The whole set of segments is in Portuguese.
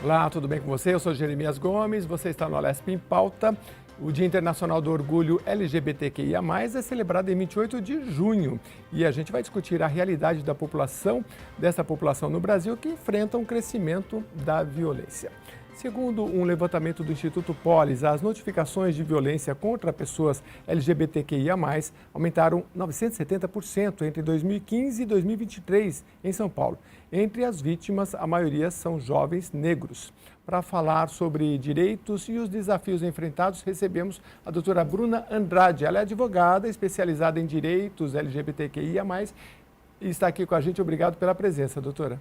Olá, tudo bem com você? Eu sou Jeremias Gomes, você está no Alesp em Pauta. O Dia Internacional do Orgulho LGBTQIA+, é celebrado em 28 de junho e a gente vai discutir a realidade dessa população no Brasil que enfrenta um crescimento da violência. Segundo um levantamento do Instituto Polis, as notificações de violência contra pessoas LGBTQIA+, aumentaram 970% entre 2015 e 2023 em São Paulo. Entre as vítimas, a maioria são jovens negros. Para falar sobre direitos e os desafios enfrentados, recebemos a doutora Bruna Andrade. Ela é advogada especializada em direitos LGBTQIA+, e está aqui com a gente. Obrigado pela presença, doutora.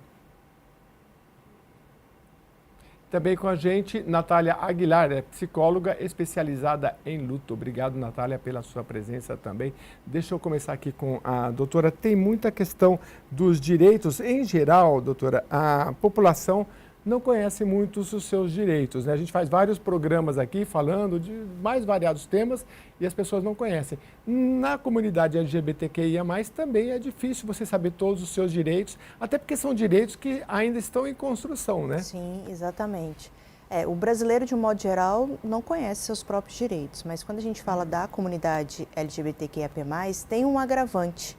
Também com a gente, Natália Aguilar, é psicóloga especializada em luto. Obrigado, Natália, pela sua presença também. Deixa eu começar aqui com a doutora. Tem muita questão dos direitos. Em geral, doutora, a população não conhece muito os seus direitos, né? A gente faz vários programas aqui falando de mais variados temas e as pessoas não conhecem. Na comunidade LGBTQIA+, também é difícil você saber todos os seus direitos, até porque são direitos que ainda estão em construção, né? Sim, exatamente. O brasileiro, de um modo geral, não conhece seus próprios direitos, mas quando a gente fala da comunidade LGBTQIAP+, tem um agravante,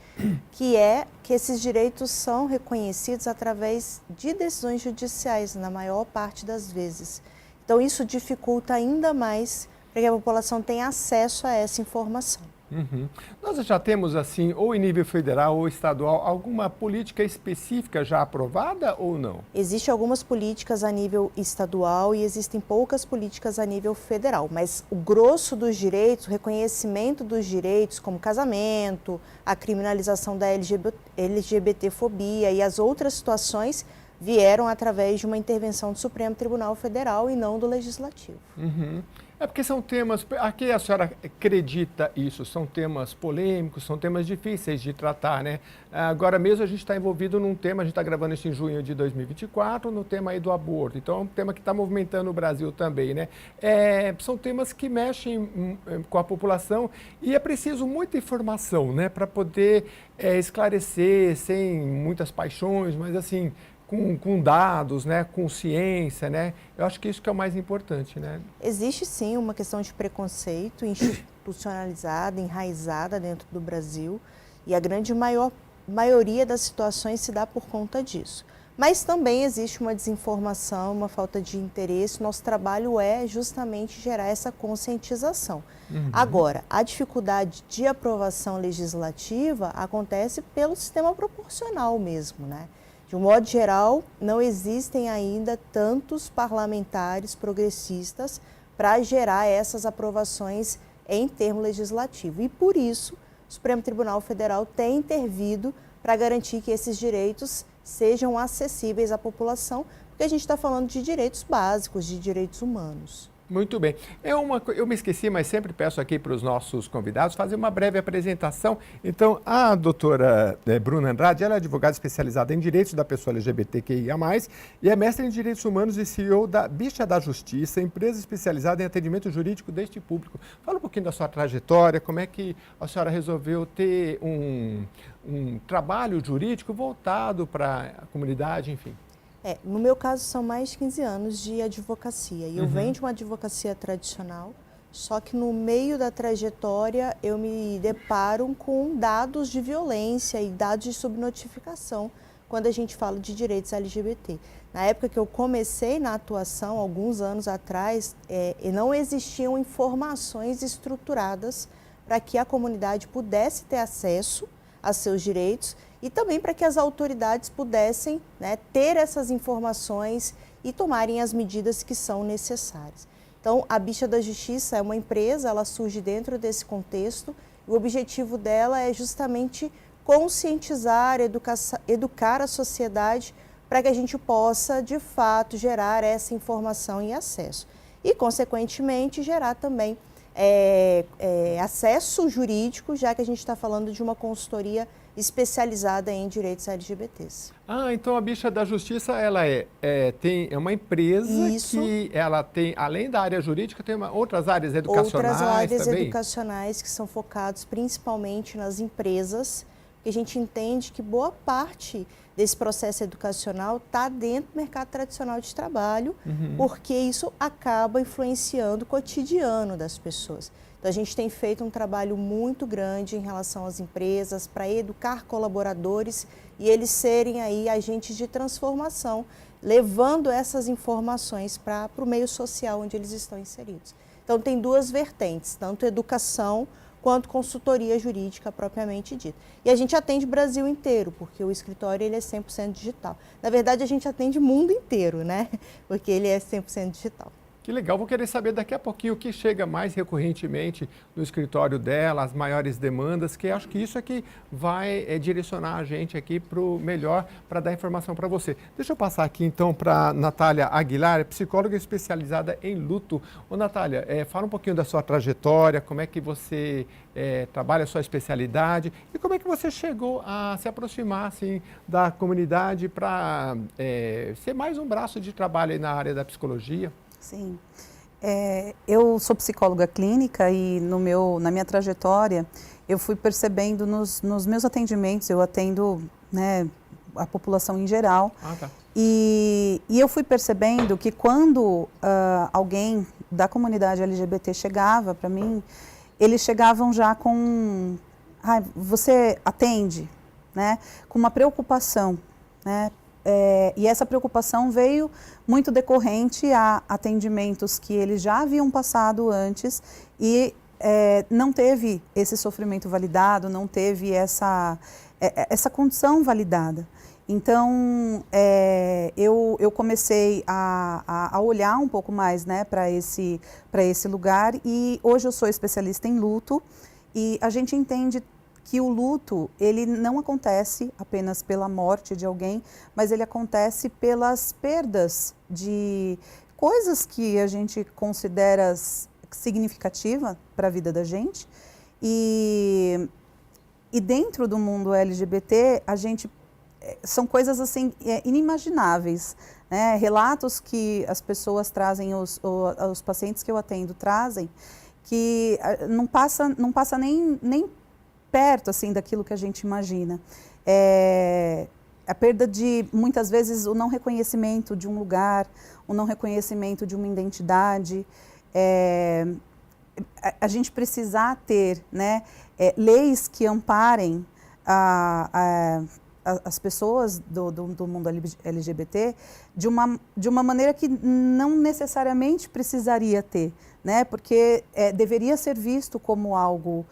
que é que esses direitos são reconhecidos através de decisões judiciais, na maior parte das vezes. Então, isso dificulta ainda mais para que a população tenha acesso a essa informação. Uhum. Nós já temos, assim, ou em nível federal ou estadual, alguma política específica já aprovada ou não? Existem algumas políticas a nível estadual e existem poucas políticas a nível federal, mas o grosso dos direitos, o reconhecimento dos direitos, como casamento, a criminalização da LGBTfobia e as outras situações, vieram através de uma intervenção do Supremo Tribunal Federal e não do Legislativo. Uhum. É porque são temas, a que a senhora acredita isso? São temas polêmicos, são temas difíceis de tratar, né? Agora mesmo a gente está envolvido num tema, a gente está gravando isso em junho de 2024, no tema aí do aborto. Então é um tema que está movimentando o Brasil também, né? São temas que mexem com a população e é preciso muita informação, né? Para poder esclarecer sem muitas paixões, mas assim, com dados, né, com ciência, né? Eu acho que isso que é o mais importante, né? Existe sim uma questão de preconceito institucionalizada, enraizada dentro do Brasil e a grande maioria das situações se dá por conta disso. Mas também existe uma desinformação, uma falta de interesse. Nosso trabalho é justamente gerar essa conscientização. Uhum. Agora, a dificuldade de aprovação legislativa acontece pelo sistema proporcional mesmo, né? De um modo geral, não existem ainda tantos parlamentares progressistas para gerar essas aprovações em termo legislativo. E por isso, o Supremo Tribunal Federal tem intervido para garantir que esses direitos sejam acessíveis à população, porque a gente está falando de direitos básicos, de direitos humanos. Muito bem. Eu me esqueci, mas sempre peço aqui para os nossos convidados fazer uma breve apresentação. Então, a doutora Bruna Andrade, ela é advogada especializada em direitos da pessoa LGBTQIA+, e é mestre em direitos humanos e CEO da Bicha da Justiça, empresa especializada em atendimento jurídico deste público. Fala um pouquinho da sua trajetória, como é que a senhora resolveu ter um trabalho jurídico voltado para a comunidade, enfim. No meu caso, são mais de 15 anos de advocacia. E eu venho de uma advocacia tradicional, só que no meio da trajetória eu me deparo com dados de violência e dados de subnotificação quando a gente fala de direitos LGBT. Na época que eu comecei na atuação, alguns anos atrás, não existiam informações estruturadas para que a comunidade pudesse ter acesso a seus direitos e também para que as autoridades pudessem, né, ter essas informações e tomarem as medidas que são necessárias. Então, a Bicha da Justiça é uma empresa, ela surge dentro desse contexto e o objetivo dela é justamente conscientizar, educar a sociedade para que a gente possa, de fato, gerar essa informação e acesso. E, consequentemente, gerar também acesso jurídico, já que a gente está falando de uma consultoria especializada em direitos LGBTs. Então a Bicha da Justiça, ela é uma empresa Isso. que ela tem, além da área jurídica, tem outras áreas educacionais também? Outras áreas educacionais que são focadas principalmente nas empresas porque a gente entende que boa parte desse processo educacional está dentro do mercado tradicional de trabalho, porque isso acaba influenciando o cotidiano das pessoas. Então, a gente tem feito um trabalho muito grande em relação às empresas para educar colaboradores e eles serem aí agentes de transformação, levando essas informações para o meio social onde eles estão inseridos. Então, tem duas vertentes, tanto educação quanto consultoria jurídica propriamente dita. E a gente atende o Brasil inteiro, porque o escritório ele é 100% digital. Na verdade, a gente atende o mundo inteiro, né? Porque ele é 100% digital. Que legal, vou querer saber daqui a pouquinho o que chega mais recorrentemente no escritório dela, as maiores demandas, que acho que isso é que vai direcionar a gente aqui para o melhor, para dar informação para você. Deixa eu passar aqui então para Natália Aguilar, psicóloga especializada em luto. Ô Natália, fala um pouquinho da sua trajetória, como é que você trabalha a sua especialidade e como é que você chegou a se aproximar assim, da comunidade para ser mais um braço de trabalho aí na área da psicologia. Sim, eu sou psicóloga clínica e na minha trajetória eu fui percebendo nos meus atendimentos, eu atendo, né, a população em geral, Tá. e eu fui percebendo que quando alguém da comunidade LGBT chegava para mim, eles chegavam já com, você atende, né, com uma preocupação, né? E essa preocupação veio muito decorrente a atendimentos que eles já haviam passado antes e não teve esse sofrimento validado, não teve essa condição validada. Então, eu comecei a olhar um pouco mais, né, para esse lugar e hoje eu sou especialista em luto e a gente entende que o luto, ele não acontece apenas pela morte de alguém, mas ele acontece pelas perdas de coisas que a gente considera significativa para a vida da gente. E dentro do mundo LGBT, são coisas assim inimagináveis, né? Relatos que as pessoas trazem, os pacientes que eu atendo trazem, que não passa nem perto assim daquilo que a gente imagina. A perda de, muitas vezes, o não reconhecimento de um lugar, o não reconhecimento de uma identidade, a gente precisar ter, né, leis que amparem as pessoas do mundo LGBT de uma maneira que não necessariamente precisaria ter, né, porque deveria ser visto como algo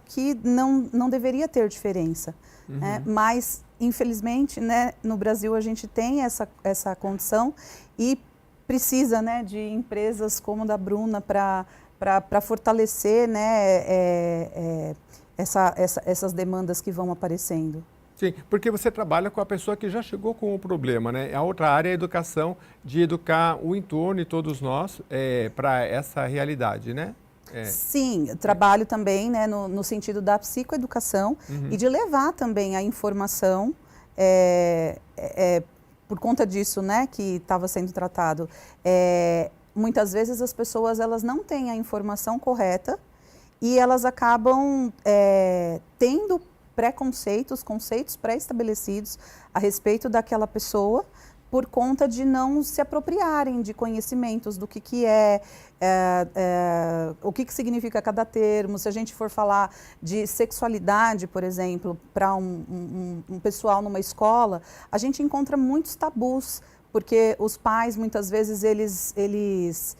que não deveria ter diferença. Né? Mas, infelizmente, né, no Brasil a gente tem essa condição e precisa, né, de empresas como a da Bruna para fortalecer, né, essas demandas que vão aparecendo. Sim, porque você trabalha com a pessoa que já chegou com o problema, né? A outra área é a educação, de educar o entorno e todos nós para essa realidade, né? Sim, eu trabalho também, né, no sentido da psicoeducação e de levar também a informação, por conta disso, né, que estava sendo tratado. Muitas vezes as pessoas elas não têm a informação correta e elas acabam tendo conceitos pré-estabelecidos a respeito daquela pessoa, por conta de não se apropriarem de conhecimentos do que o que significa cada termo. Se a gente for falar de sexualidade, por exemplo, para um pessoal numa escola, a gente encontra muitos tabus, porque os pais, muitas vezes, eles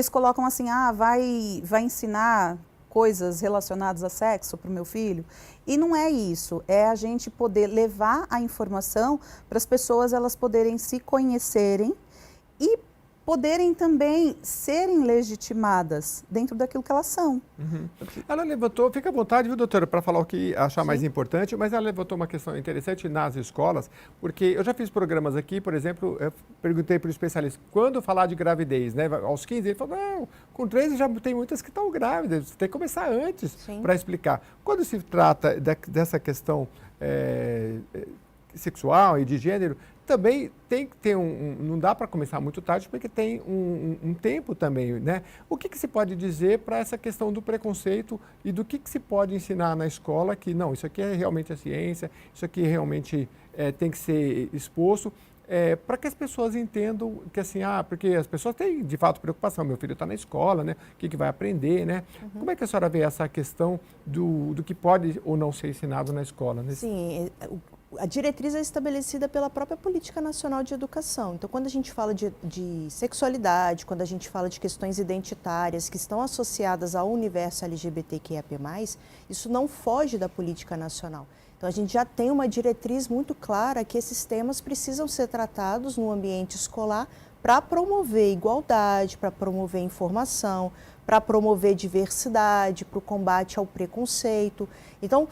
colocam assim, vai ensinar coisas relacionadas a sexo para o meu filho. E não é isso, é a gente poder levar a informação para as pessoas elas poderem se conhecerem e poderem também serem legitimadas dentro daquilo que elas são. Ela levantou, fica à vontade, viu, doutora, para falar o que achar mais importante, mas ela levantou uma questão interessante nas escolas, porque eu já fiz programas aqui, por exemplo, eu perguntei para o especialista, quando falar de gravidez, né, aos 15, ele falou, não, com 13 já tem muitas que estão grávidas, você tem que começar antes para explicar. Quando se trata dessa questão sexual e de gênero, também tem que ter não dá para começar muito tarde, porque tem um tempo também, né? O que se pode dizer para essa questão do preconceito e do que se pode ensinar na escola que, não, isso aqui é realmente a ciência, isso aqui realmente tem que ser exposto, para que as pessoas entendam que assim, porque as pessoas têm de fato preocupação, meu filho está na escola, né? O que vai aprender, né? Como é que a senhora vê essa questão do que pode ou não ser ensinado na escola? Né? Sim, a diretriz é estabelecida pela própria Política Nacional de Educação. Então, quando a gente fala de sexualidade, quando a gente fala de questões identitárias que estão associadas ao universo LGBTQIAP+, isso não foge da política nacional. Então, a gente já tem uma diretriz muito clara que esses temas precisam ser tratados no ambiente escolar para promover igualdade, para promover informação, para promover diversidade, para o combate ao preconceito. Então,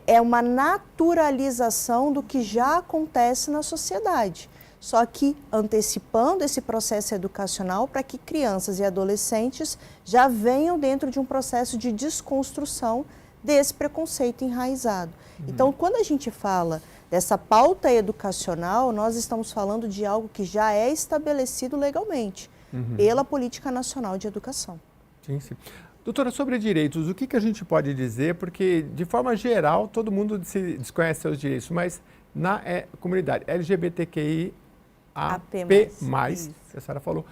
é uma naturalização do que já acontece na sociedade, só que antecipando esse processo educacional para que crianças e adolescentes já venham dentro de um processo de desconstrução desse preconceito enraizado. Então, quando a gente fala dessa pauta educacional, nós estamos falando de algo que já é estabelecido legalmente pela Política Nacional de Educação. Sim, sim. Doutora, sobre direitos, o que a gente pode dizer? Porque, de forma geral, todo mundo desconhece seus direitos, mas na comunidade LGBTQIAP+, que a senhora falou,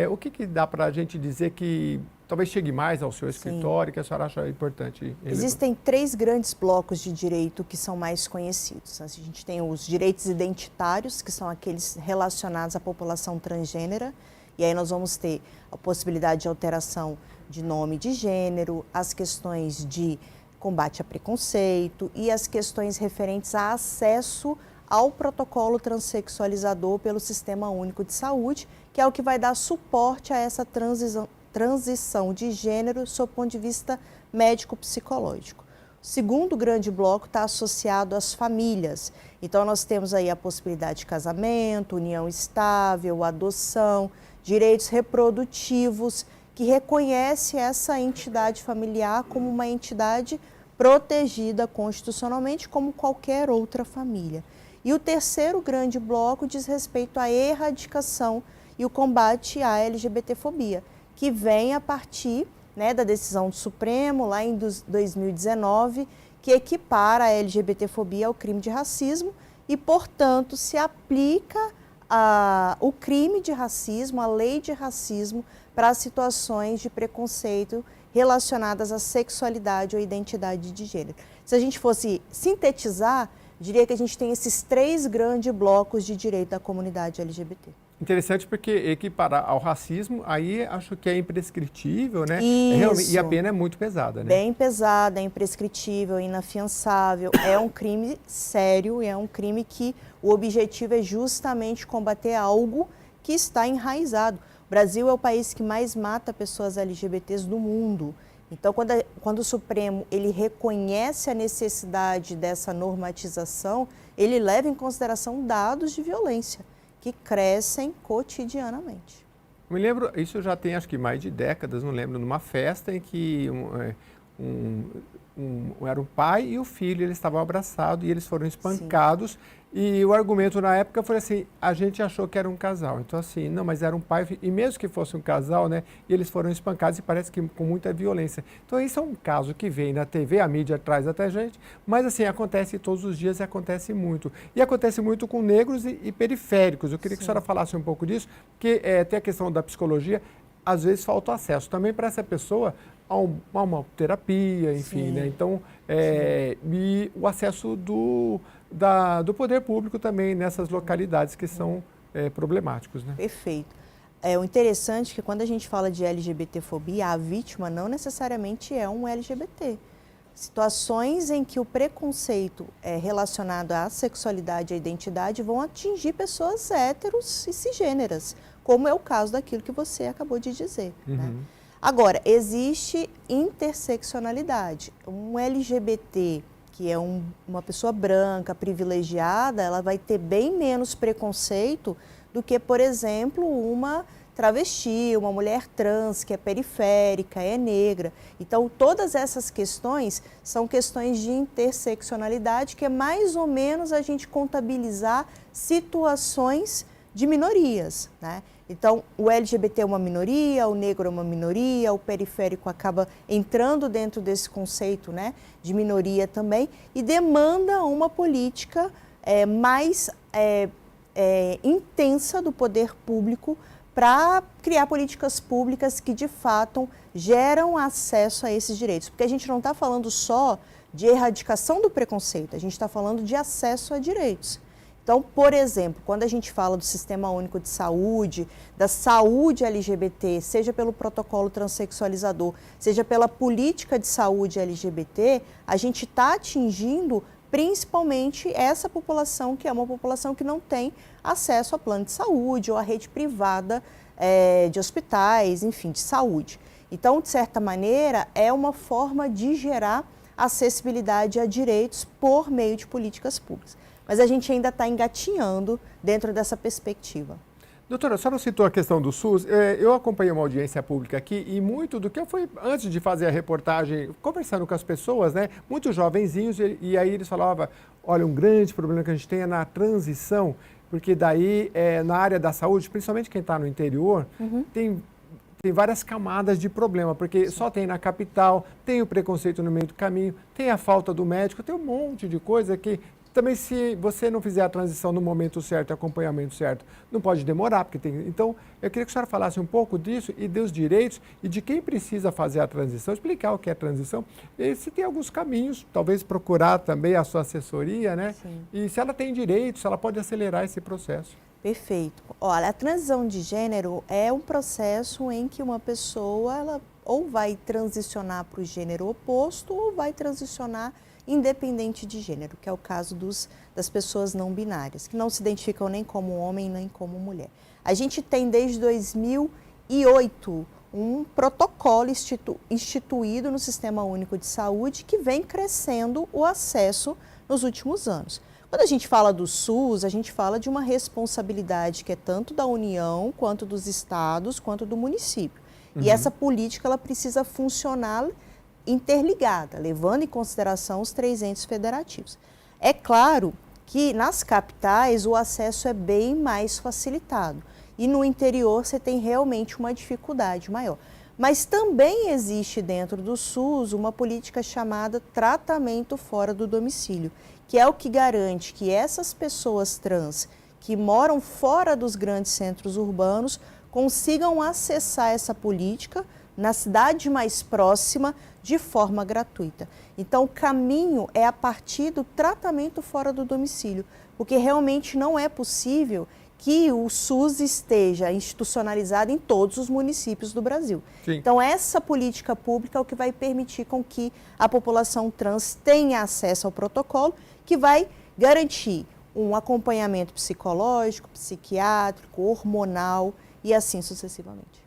o que dá para a gente dizer que talvez chegue mais ao seu escritório, que a senhora acha importante? Existem 3 grandes blocos de direito que são mais conhecidos. A gente tem os direitos identitários, que são aqueles relacionados à população transgênera, e aí nós vamos ter a possibilidade de alteração de nome de gênero, as questões de combate a preconceito e as questões referentes a acesso ao protocolo transexualizador pelo Sistema Único de Saúde, que é o que vai dar suporte a essa transição de gênero sob o ponto de vista médico-psicológico. O segundo grande bloco está associado às famílias. Então, nós temos aí a possibilidade de casamento, união estável, adoção, direitos reprodutivos, que reconhece essa entidade familiar como uma entidade protegida constitucionalmente como qualquer outra família. E o terceiro grande bloco diz respeito à erradicação e o combate à LGBTfobia, que vem a partir da decisão do Supremo, lá em 2019, que equipara a LGBTfobia ao crime de racismo e, portanto, se aplica o crime de racismo, a lei de racismo, para situações de preconceito relacionadas à sexualidade ou identidade de gênero. Se a gente fosse sintetizar, diria que a gente tem esses 3 grandes blocos de direito da comunidade LGBT. Interessante porque equiparar ao racismo, aí acho que é imprescritível, né? Isso. E a pena é muito pesada, né? Bem pesada, é imprescritível, inafiançável, é um crime sério, é um crime que o objetivo é justamente combater algo que está enraizado. O Brasil é o país que mais mata pessoas LGBTs do mundo. Então, quando o Supremo ele reconhece a necessidade dessa normatização, ele leva em consideração dados de violência que crescem cotidianamente. Eu me lembro, isso já tem acho que mais de décadas, não lembro, numa festa em que era o pai e o filho, eles estavam abraçados e eles foram espancados. Sim. E o argumento na época foi assim, a gente achou que era um casal. Então assim, não, mas era um pai e filho. E mesmo que fosse um casal, né, e eles foram espancados e parece que com muita violência. Então isso é um caso que vem na TV, a mídia traz até a gente, mas assim, acontece todos os dias e acontece muito. E acontece muito com negros e periféricos. Eu queria que a senhora falasse um pouco disso, porque tem a questão da psicologia, às vezes falta acesso também para essa pessoa a uma terapia, enfim, sim, né? Então, e o acesso do poder público também nessas localidades que são problemáticos, né? Perfeito. O interessante é que quando a gente fala de LGBTfobia, a vítima não necessariamente é um LGBT. Situações em que o preconceito relacionado à sexualidade e à identidade vão atingir pessoas héteros e cisgêneras, como é o caso daquilo que você acabou de dizer, né? Agora, existe interseccionalidade. Um LGBT, que é uma pessoa branca, privilegiada, ela vai ter bem menos preconceito do que, por exemplo, uma travesti, uma mulher trans que é periférica, é negra. Então, todas essas questões são questões de interseccionalidade, que é mais ou menos a gente contabilizar situações de minorias, né? Então, o LGBT é uma minoria, o negro é uma minoria, o periférico acaba entrando dentro desse conceito, né, de minoria também, e demanda uma política mais intensa do poder público para criar políticas públicas que, de fato, geram acesso a esses direitos. Porque a gente não está falando só de erradicação do preconceito, a gente está falando de acesso a direitos. Então, por exemplo, quando a gente fala do Sistema Único de Saúde, da saúde LGBT, seja pelo protocolo transexualizador, seja pela política de saúde LGBT, a gente está atingindo principalmente essa população, que é uma população que não tem acesso a plano de saúde ou a rede privada de hospitais, enfim, de saúde. Então, de certa maneira, é uma forma de gerar acessibilidade a direitos por meio de políticas públicas. Mas a gente ainda está engatinhando dentro dessa perspectiva. Doutora, a senhora citou a questão do SUS. Eu acompanhei uma audiência pública aqui e muito do que eu fui, antes de fazer a reportagem, conversando com as pessoas, né, muitos jovenzinhos, e aí eles falavam, olha, um grande problema que a gente tem é na transição, porque daí, na área da saúde, principalmente quem está no interior, tem várias camadas de problema, porque só tem na capital, tem o preconceito no meio do caminho, tem a falta do médico, tem um monte de coisa que também, se você não fizer a transição no momento certo, acompanhamento certo, não pode demorar, porque tem... Então, eu queria que a senhora falasse um pouco disso e dos direitos e de quem precisa fazer a transição, explicar o que é transição, e se tem alguns caminhos, talvez procurar também a sua assessoria, né? Sim. E se ela tem direitos, se ela pode acelerar esse processo. Perfeito. Olha, a transição de gênero é um processo em que uma pessoa, ela ou vai transicionar para o gênero oposto ou vai transicionar independente de gênero, que é o caso das pessoas não binárias, que não se identificam nem como homem nem como mulher. A gente tem desde 2008 um protocolo instituído no Sistema Único de Saúde que vem crescendo o acesso nos últimos anos. Quando a gente fala do SUS, a gente fala de uma responsabilidade que é tanto da União, quanto dos estados, quanto do município. E essa política ela precisa funcionar interligada, levando em consideração os 3 entes federativos. É claro que nas capitais o acesso é bem mais facilitado e no interior você tem realmente uma dificuldade maior. Mas também existe dentro do SUS uma política chamada tratamento fora do domicílio, que é o que garante que essas pessoas trans que moram fora dos grandes centros urbanos consigam acessar essa política na cidade mais próxima de forma gratuita. Então, o caminho é a partir do tratamento fora do domicílio, porque realmente não é possível que o SUS esteja institucionalizado em todos os municípios do Brasil. Sim. Então, essa política pública é o que vai permitir com que a população trans tenha acesso ao protocolo, que vai garantir um acompanhamento psicológico, psiquiátrico, hormonal e assim sucessivamente.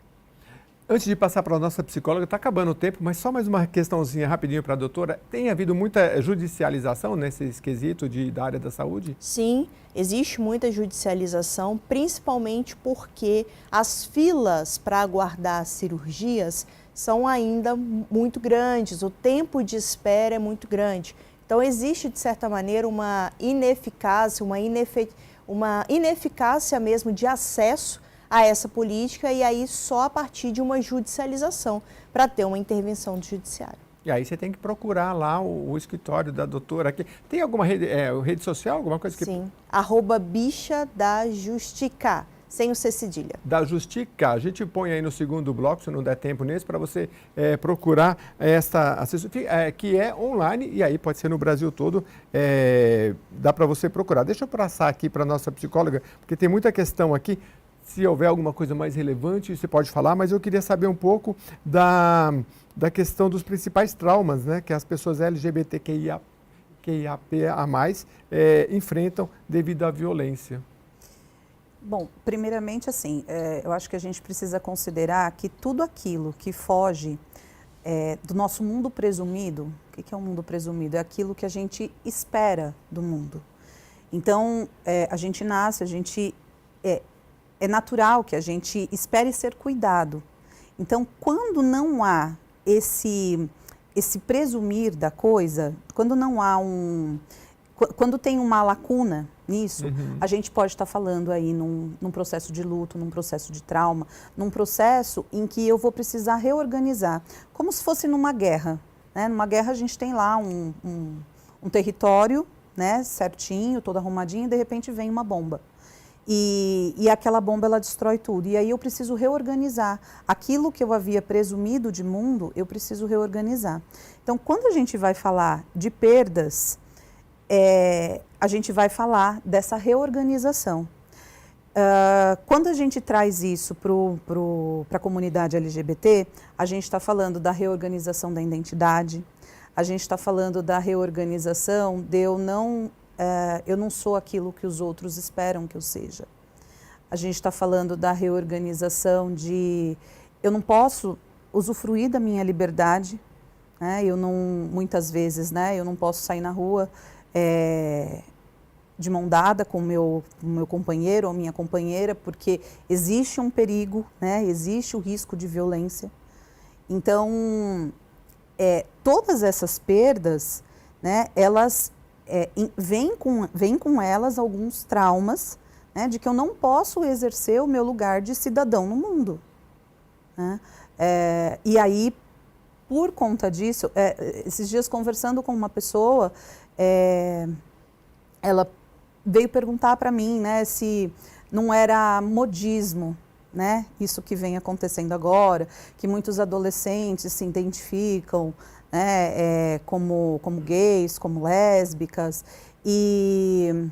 Antes de passar para a nossa psicóloga, está acabando o tempo, mas só mais uma questãozinha rapidinho para a doutora. Tem havido muita judicialização nesse quesito da área da saúde? Sim, existe muita judicialização, principalmente porque as filas para aguardar cirurgias são ainda muito grandes, o tempo de espera é muito grande. Então, existe, de certa maneira, uma ineficácia, uma ineficácia mesmo de acesso a essa política e aí só a partir de uma judicialização para ter uma intervenção do judiciário. E aí você tem que procurar lá o escritório da doutora aqui. Tem alguma rede social, alguma coisa que... Sim, @bicha-da-justica, sem o C cedilha. Da Justica. A gente põe aí no segundo bloco, se não der tempo nesse, para você procurar essa assessoria, que é online e aí pode ser no Brasil todo, dá para você procurar. Deixa eu passar aqui para a nossa psicóloga, porque tem muita questão aqui. Se houver alguma coisa mais relevante, você pode falar, mas eu queria saber um pouco da questão dos principais traumas, né, que as pessoas LGBTQIAP+, enfrentam devido à violência. Bom, primeiramente, assim, eu acho que a gente precisa considerar que tudo aquilo que foge do nosso mundo presumido, o que é um mundo presumido? É aquilo que a gente espera do mundo. Então, a gente nasce, a gente é natural que a gente espere ser cuidado. Então, quando não há esse presumir da coisa, quando não há quando tem uma lacuna nisso, a gente pode estar falando aí num processo de luto, num processo de trauma, num processo em que eu vou precisar reorganizar, como se fosse numa guerra, né? Numa guerra a gente tem lá um território, né, certinho, todo arrumadinho, e de repente vem uma bomba. E aquela bomba, ela destrói tudo. E aí eu preciso reorganizar. Aquilo que eu havia presumido de mundo, eu preciso reorganizar. Então, quando a gente vai falar de perdas, a gente vai falar dessa reorganização. Quando a gente traz isso para a comunidade LGBT, a gente está falando da reorganização da identidade, a gente está falando da reorganização de eu não sou aquilo que os outros esperam que eu seja. A gente está falando da reorganização de eu não posso usufruir da minha liberdade, né? Muitas vezes, né, eu não posso sair na rua de mão dada com o meu companheiro ou minha companheira, porque existe um perigo, né? Existe o risco de violência. Então, todas essas perdas, né, elas vêm com elas alguns traumas, né, de que eu não posso exercer o meu lugar de cidadão no mundo, né? E aí, por conta disso, esses dias conversando com uma pessoa, ela veio perguntar para mim, né, se não era modismo, né, isso que vem acontecendo agora, que muitos adolescentes se identificam, né, como gays, como lésbicas, e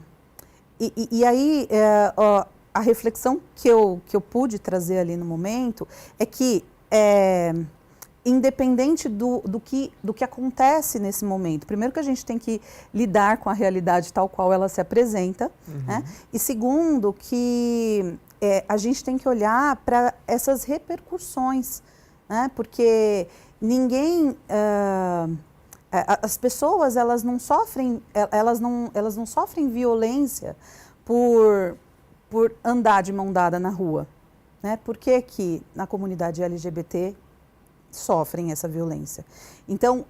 aí a reflexão que eu pude trazer ali no momento é que independente do que acontece nesse momento, primeiro que a gente tem que lidar com a realidade tal qual ela se apresenta, né? E segundo que a gente tem que olhar para essas repercussões, né? Porque ninguém, as pessoas elas não sofrem violência por andar de mão dada na rua, né? Por que na comunidade LGBT sofrem essa violência? Então,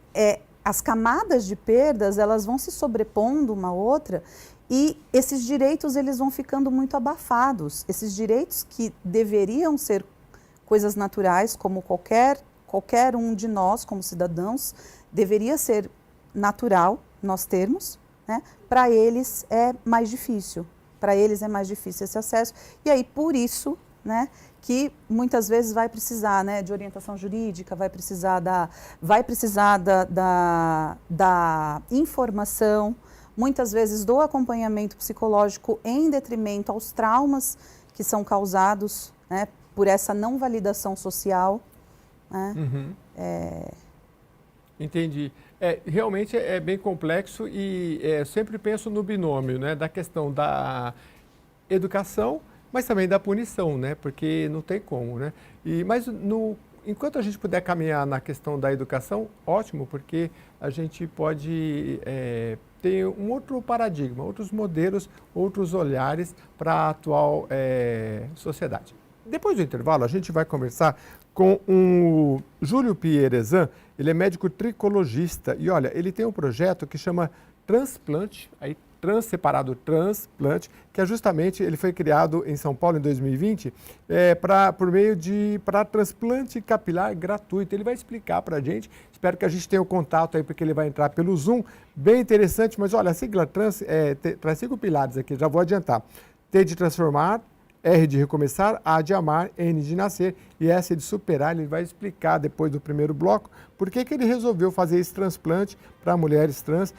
as camadas de perdas, elas vão se sobrepondo uma à outra e esses direitos, eles vão ficando muito abafados. Esses direitos que deveriam ser coisas naturais, como qualquer um de nós, como cidadãos, deveria ser natural nós termos, né? Para eles é mais difícil. Para eles é mais difícil esse acesso. E aí, por isso, né, que muitas vezes vai precisar, né, de orientação jurídica, vai precisar da informação, muitas vezes do acompanhamento psicológico em detrimento aos traumas que são causados, né, por essa não validação social, né? Entendi. Realmente é bem complexo e eu sempre penso no binômio, né, da questão da educação, mas também da punição, né? Porque não tem como, né? Mas enquanto a gente puder caminhar na questão da educação, ótimo, porque a gente pode ter um outro paradigma, outros modelos, outros olhares para a atual sociedade. Depois do intervalo, a gente vai conversar com o Júlio Pierezan. Ele é médico tricologista e, olha, ele tem um projeto que chama Transplante, aí trans separado transplante, que é justamente, ele foi criado em São Paulo em 2020, para transplante capilar gratuito. Ele vai explicar para a gente, espero que a gente tenha o contato aí, porque ele vai entrar pelo Zoom, bem interessante, mas olha, a sigla trans traz 5 pilares aqui, já vou adiantar. T de transformar, R de recomeçar, A de amar, N de nascer e S de superar. Ele vai explicar depois do primeiro bloco por que ele resolveu fazer esse transplante para mulheres trans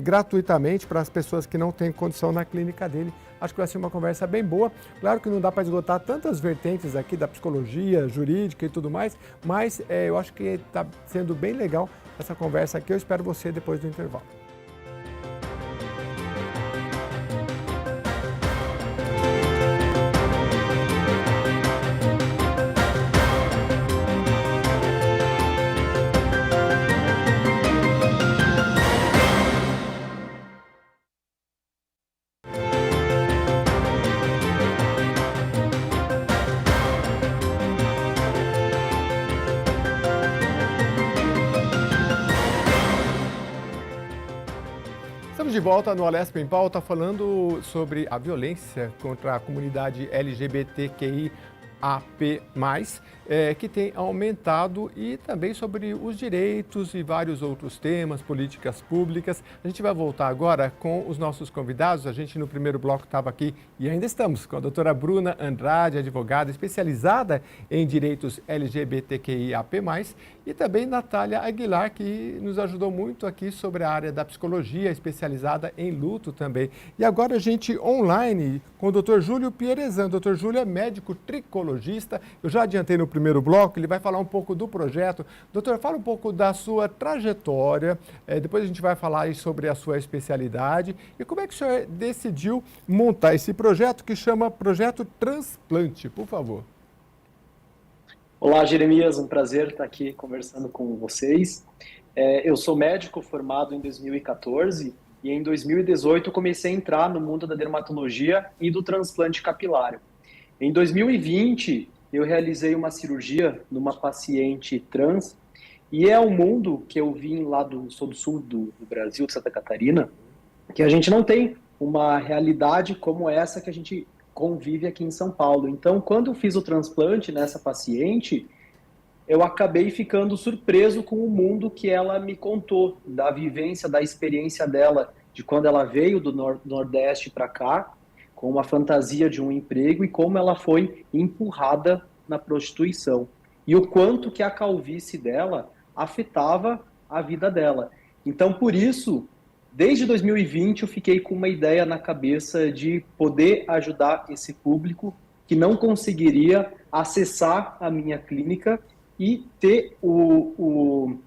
gratuitamente para as pessoas que não têm condição na clínica dele. Acho que vai ser uma conversa bem boa. Claro que não dá para esgotar tantas vertentes aqui da psicologia, jurídica e tudo mais, mas eu acho que está sendo bem legal essa conversa aqui. Eu espero você depois do intervalo. Estamos de volta no Alesp em Pauta falando sobre a violência contra a comunidade LGBTQIAP+, que tem aumentado, e também sobre os direitos e vários outros temas, políticas públicas. A gente vai voltar agora com os nossos convidados. A gente no primeiro bloco estava aqui e ainda estamos com a doutora Bruna Andrade, advogada especializada em direitos LGBTQIAP+, e também Natália Aguilar, que nos ajudou muito aqui sobre a área da psicologia, especializada em luto também. E agora a gente online com o Dr. Júlio Pierezan. O Dr. Júlio é médico tricologista. Eu já adiantei no primeiro bloco, ele vai falar um pouco do projeto. Doutor, fala um pouco da sua trajetória, depois a gente vai falar aí sobre a sua especialidade e como é que o senhor decidiu montar esse projeto que chama Projeto Transplante, por favor. Olá, Jeremias, um prazer estar aqui conversando com vocês. Eu sou médico formado em 2014 e em 2018 comecei a entrar no mundo da dermatologia e do transplante capilar. Em 2020, eu realizei uma cirurgia numa paciente trans e é um mundo que eu vim lá sou do sul do Brasil, de Santa Catarina, que a gente não tem uma realidade como essa que a gente convive aqui em São Paulo. Então, quando eu fiz o transplante nessa paciente, eu acabei ficando surpreso com o mundo que ela me contou, da vivência, da experiência dela, de quando ela veio do Nordeste para cá, com uma fantasia de um emprego, e como ela foi empurrada na prostituição. E o quanto que a calvície dela afetava a vida dela. Então, por isso, desde 2020, eu fiquei com uma ideia na cabeça de poder ajudar esse público que não conseguiria acessar a minha clínica e ter o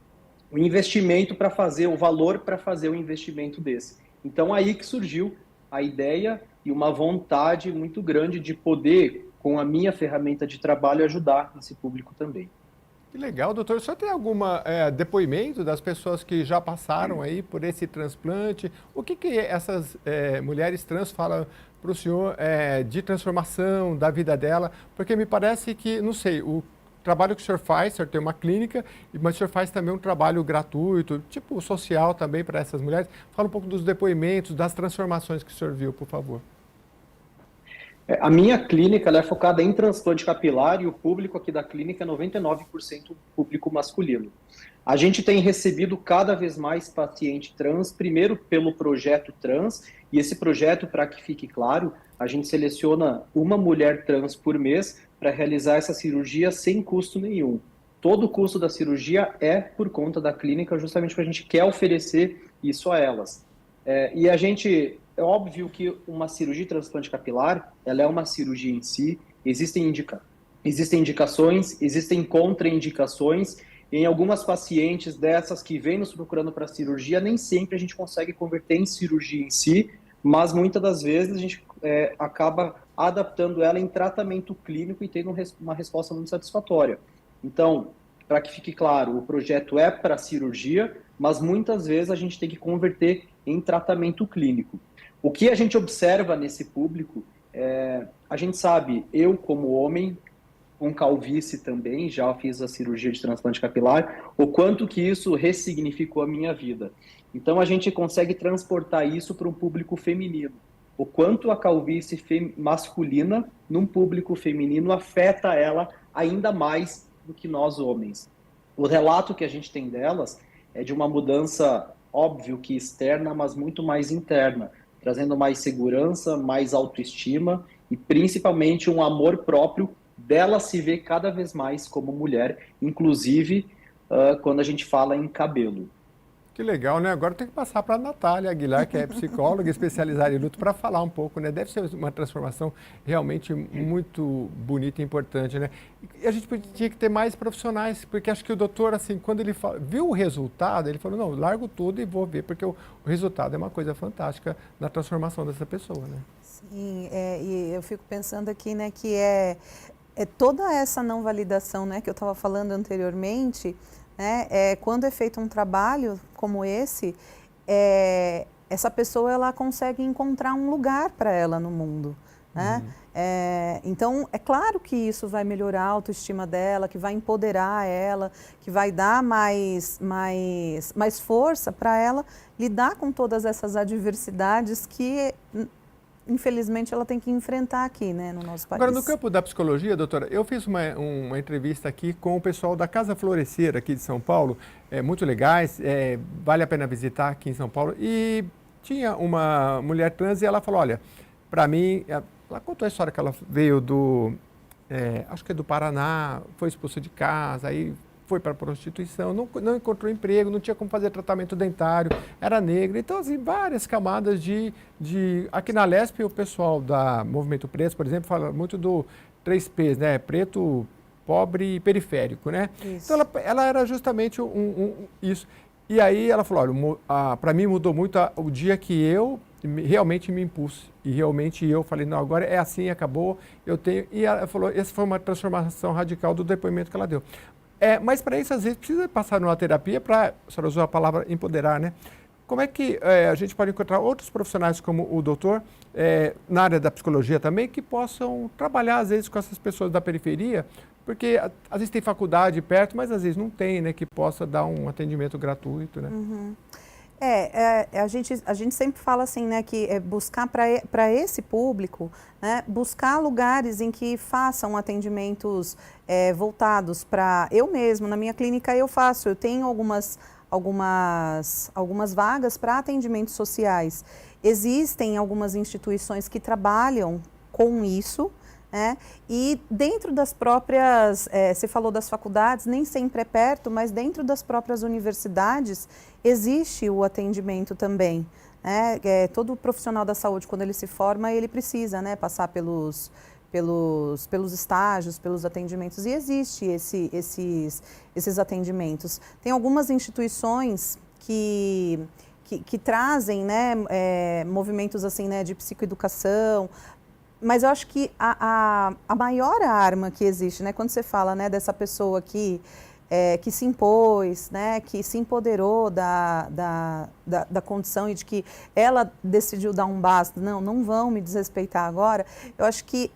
investimento para fazer, o valor para fazer o investimento desse. Então, aí que surgiu a ideia e uma vontade muito grande de poder, com a minha ferramenta de trabalho, ajudar esse público também. Que legal, doutor. O senhor tem algum depoimento das pessoas que já passaram aí por esse transplante? O que essas mulheres trans falam para o senhor de transformação da vida dela? Porque me parece que, não sei, o trabalho que o senhor faz, o senhor tem uma clínica, mas o senhor faz também um trabalho gratuito, tipo social também para essas mulheres. Fala um pouco dos depoimentos, das transformações que o senhor viu, por favor. A minha clínica ela é focada em transplante capilar e o público aqui da clínica é 99% público masculino. A gente tem recebido cada vez mais paciente trans, primeiro pelo projeto trans, e esse projeto, para que fique claro, a gente seleciona uma mulher trans por mês para realizar essa cirurgia sem custo nenhum. Todo o custo da cirurgia é por conta da clínica, justamente porque a gente quer oferecer isso a elas. E a gente... É óbvio que uma cirurgia de transplante capilar, ela é uma cirurgia em si, existem indicações, existem contraindicações, e em algumas pacientes dessas que vêm nos procurando para cirurgia, nem sempre a gente consegue converter em cirurgia em si, mas muitas das vezes a gente acaba adaptando ela em tratamento clínico e tendo uma resposta muito satisfatória. Então, para que fique claro, o projeto é para cirurgia, mas muitas vezes a gente tem que converter em tratamento clínico. O que a gente observa nesse público, a gente sabe, eu como homem, com calvície também, já fiz a cirurgia de transplante capilar, o quanto que isso ressignificou a minha vida. Então a gente consegue transportar isso para um público feminino. O quanto a calvície masculina, num público feminino, afeta ela ainda mais do que nós homens. O relato que a gente tem delas é de uma mudança, óbvio que externa, mas muito mais interna, trazendo mais segurança, mais autoestima e principalmente um amor próprio dela se ver cada vez mais como mulher, inclusive quando a gente fala em cabelo. Que legal, né? Agora tem que passar para a Natália Aguilar, que é psicóloga especializada em luto, para falar um pouco, né? Deve ser uma transformação realmente muito bonita e importante, né? E a gente tinha que ter mais profissionais, porque acho que o doutor, assim, quando ele viu o resultado, ele falou, não, largo tudo e vou ver, porque o resultado é uma coisa fantástica na transformação dessa pessoa, né? Sim, e eu fico pensando aqui, né, que é toda essa não validação, né, que eu estava falando anteriormente, né, quando é feito um trabalho como esse, essa pessoa ela consegue encontrar um lugar para ela no mundo, né? Então, é claro que isso vai melhorar a autoestima dela, que vai empoderar ela, que vai dar mais força para ela lidar com todas essas adversidades que, infelizmente, ela tem que enfrentar aqui, né, no nosso país. Agora, no campo da psicologia, doutora, eu fiz uma entrevista aqui com o pessoal da Casa Florescer aqui de São Paulo, muito legais, vale a pena visitar aqui em São Paulo, e tinha uma mulher trans e ela falou, olha, para mim, ela contou a história que ela veio acho que é do Paraná, foi expulsa de casa, aí foi para a prostituição, não encontrou emprego, não tinha como fazer tratamento dentário, era negra. Então, assim, várias camadas Aqui na Lesp, o pessoal da Movimento Preto, por exemplo, fala muito do 3Ps, né? Preto, pobre e periférico, né? Isso. Então, ela era justamente isso. E aí ela falou, olha, para mim mudou muito o dia que eu realmente me impus. E realmente eu falei, não, agora é assim, acabou, eu tenho... E ela falou, essa foi uma transformação radical do depoimento que ela deu. Mas para isso, às vezes, precisa passar numa terapia para, a senhora usou a palavra empoderar, né? Como é que a gente pode encontrar outros profissionais como o doutor, na área da psicologia também, que possam trabalhar, às vezes, com essas pessoas da periferia, porque às vezes tem faculdade perto, mas às vezes não tem, né? Que possa dar um atendimento gratuito, né? Uhum. A gente sempre fala assim, né, que buscar para esse público, né, buscar lugares em que façam atendimentos voltados para... Eu mesmo, na minha clínica, eu tenho algumas vagas para atendimentos sociais. Existem algumas instituições que trabalham com isso, né? E dentro das próprias, você falou das faculdades, nem sempre é perto, mas dentro das próprias universidades existe o atendimento também, né? Todo profissional da saúde, quando ele se forma, ele precisa, né, passar pelos estágios, pelos atendimentos, e existe esses atendimentos. Tem algumas instituições que trazem, né, movimentos assim, né, de psicoeducação. Mas eu acho que a maior arma que existe, né, quando você fala, né, dessa pessoa que se impôs, né, que se empoderou da condição e de que ela decidiu dar um basta, não vão me desrespeitar agora, eu acho que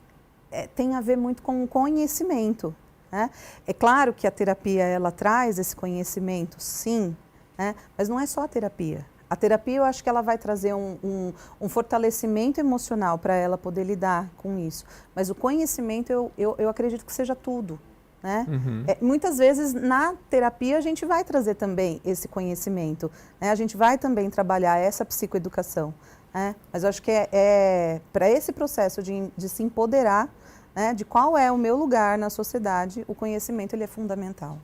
tem a ver muito com o conhecimento, né? É claro que a terapia, ela traz esse conhecimento, sim, né, mas não é só a terapia. A terapia, eu acho que ela vai trazer um fortalecimento emocional para ela poder lidar com isso. Mas o conhecimento, eu acredito que seja tudo, né? Uhum. Muitas vezes, na terapia, a gente vai trazer também esse conhecimento, né? A gente vai também trabalhar essa psicoeducação, né? Mas eu acho que para esse processo de se empoderar, né, de qual é o meu lugar na sociedade, o conhecimento ele é fundamental.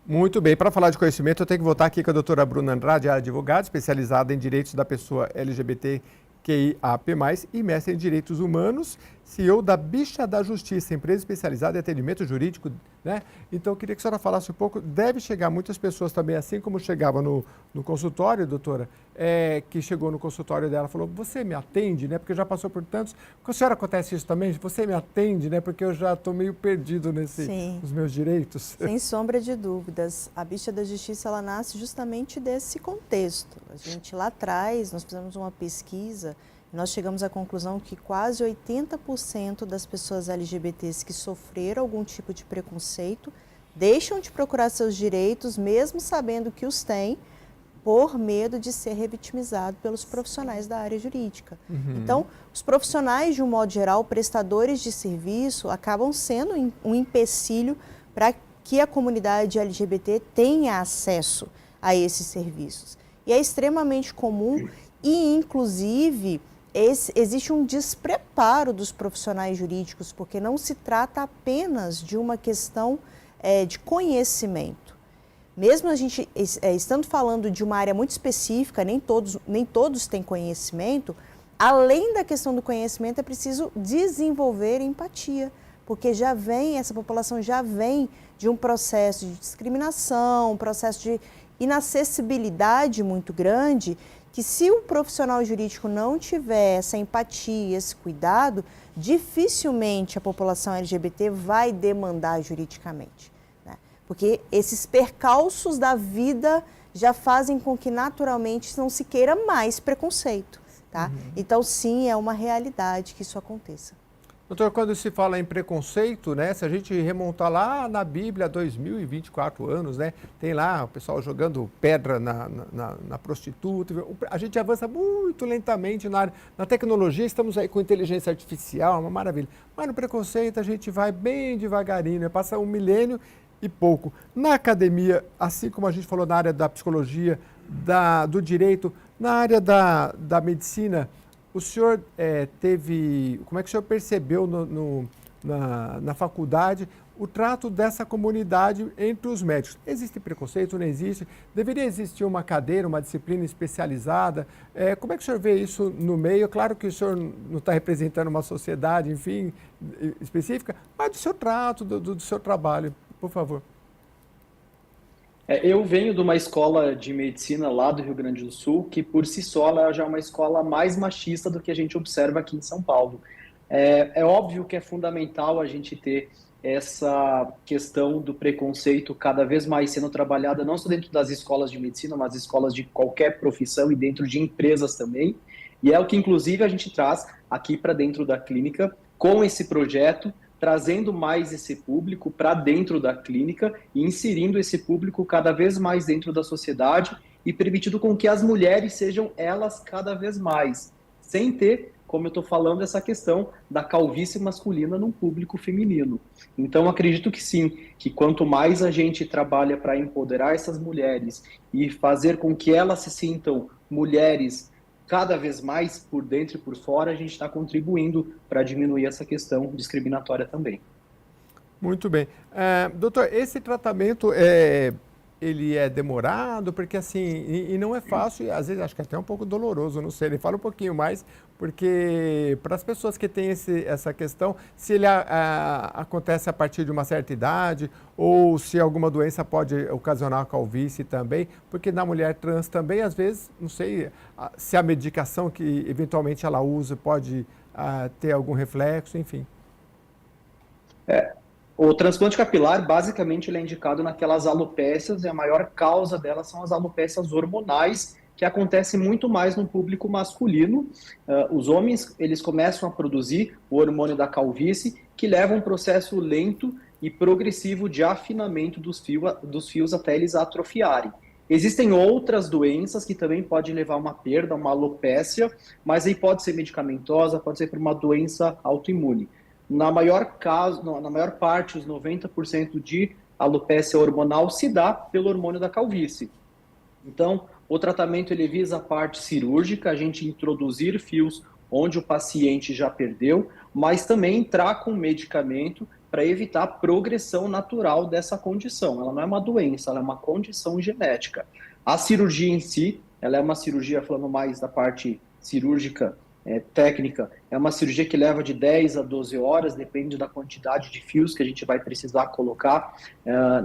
Muito bem, para falar de conhecimento, eu tenho que voltar aqui com a doutora Bruna Andrade, advogada especializada em direitos da pessoa LGBTQIAP+, e mestre em direitos humanos, CEO da Bicha da Justiça, empresa especializada em atendimento jurídico, né? Então, eu queria que a senhora falasse um pouco, deve chegar muitas pessoas também, assim como chegava no consultório, doutora, que chegou no consultório dela, falou, você me atende, né? Porque já passou por tantos. Com a senhora acontece isso também? Você me atende, né? Porque eu já estou meio perdido nos meus direitos. Sem sombra de dúvidas. A Bicha da Justiça, ela nasce justamente desse contexto. A gente lá atrás, nós fizemos uma pesquisa, nós chegamos à conclusão que quase 80% das pessoas LGBTs que sofreram algum tipo de preconceito deixam de procurar seus direitos, mesmo sabendo que os têm, por medo de ser revitimizado pelos profissionais da área jurídica. Uhum. Então, os profissionais, de um modo geral, prestadores de serviço, acabam sendo um empecilho para que a comunidade LGBT tenha acesso a esses serviços. E é extremamente comum e, inclusive, existe um despreparo dos profissionais jurídicos, porque não se trata apenas de uma questão de conhecimento. Mesmo a gente estando falando de uma área muito específica, nem todos têm conhecimento, além da questão do conhecimento, é preciso desenvolver empatia, porque essa população já vem de um processo de discriminação, um processo de inacessibilidade muito grande, que se o profissional jurídico não tiver essa empatia, esse cuidado, dificilmente a população LGBT vai demandar juridicamente, né? Porque esses percalços da vida já fazem com que naturalmente não se queira mais preconceito. tá? Então, sim, é uma realidade que isso aconteça. Doutor, quando se fala em preconceito, né, se a gente remontar lá na Bíblia, 2024 anos, né, tem lá o pessoal jogando pedra na prostituta, a gente avança muito lentamente na tecnologia, estamos aí com inteligência artificial, uma maravilha, mas no preconceito a gente vai bem devagarinho, né, passa um milênio e pouco. Na academia, assim como a gente falou na área da psicologia, do direito, na área da medicina, o senhor como é que o senhor percebeu na faculdade o trato dessa comunidade entre os médicos? Existe preconceito, não existe? Deveria existir uma cadeira, uma disciplina especializada? Como é que o senhor vê isso no meio? Claro que o senhor não está representando uma sociedade, enfim, específica, mas do seu trato, do seu trabalho, por favor. Eu venho de uma escola de medicina lá do Rio Grande do Sul, que por si só ela já é uma escola mais machista do que a gente observa aqui em São Paulo. É óbvio que é fundamental a gente ter essa questão do preconceito cada vez mais sendo trabalhada, não só dentro das escolas de medicina, mas escolas de qualquer profissão e dentro de empresas também. E é o que, inclusive, a gente traz aqui para dentro da clínica com esse projeto, trazendo mais esse público para dentro da clínica e inserindo esse público cada vez mais dentro da sociedade e permitindo com que as mulheres sejam elas cada vez mais, sem ter, como eu estou falando, essa questão da calvície masculina num público feminino. Então, acredito que sim, que quanto mais a gente trabalha para empoderar essas mulheres e fazer com que elas se sintam mulheres cada vez mais por dentro e por fora, a gente está contribuindo para diminuir essa questão discriminatória também. Muito bem. Doutor, esse tratamento ele é demorado, porque assim, e não é fácil, às vezes acho que até um pouco doloroso, não sei, ele fala um pouquinho mais, porque para as pessoas que têm essa questão, se ele acontece a partir de uma certa idade, ou se alguma doença pode ocasionar calvície também, porque na mulher trans também, às vezes, não sei se a medicação que eventualmente ela usa pode ter algum reflexo, enfim. O transplante capilar, basicamente, ele é indicado naquelas alopécias, e a maior causa delas são as alopécias hormonais, que acontecem muito mais no público masculino. Os homens, eles começam a produzir o hormônio da calvície, que leva um processo lento e progressivo de afinamento dos fios até eles atrofiarem. Existem outras doenças que também podem levar a uma perda, uma alopécia, mas aí pode ser medicamentosa, pode ser por uma doença autoimune. Na maior parte, os 90% de alopécia hormonal se dá pelo hormônio da calvície. Então, o tratamento ele visa a parte cirúrgica, a gente introduzir fios onde o paciente já perdeu, mas também entrar com medicamento para evitar a progressão natural dessa condição. Ela não é uma doença, ela é uma condição genética. A cirurgia em si, ela é uma cirurgia, falando mais da parte cirúrgica, técnica, é uma cirurgia que leva de 10 a 12 horas, depende da quantidade de fios que a gente vai precisar colocar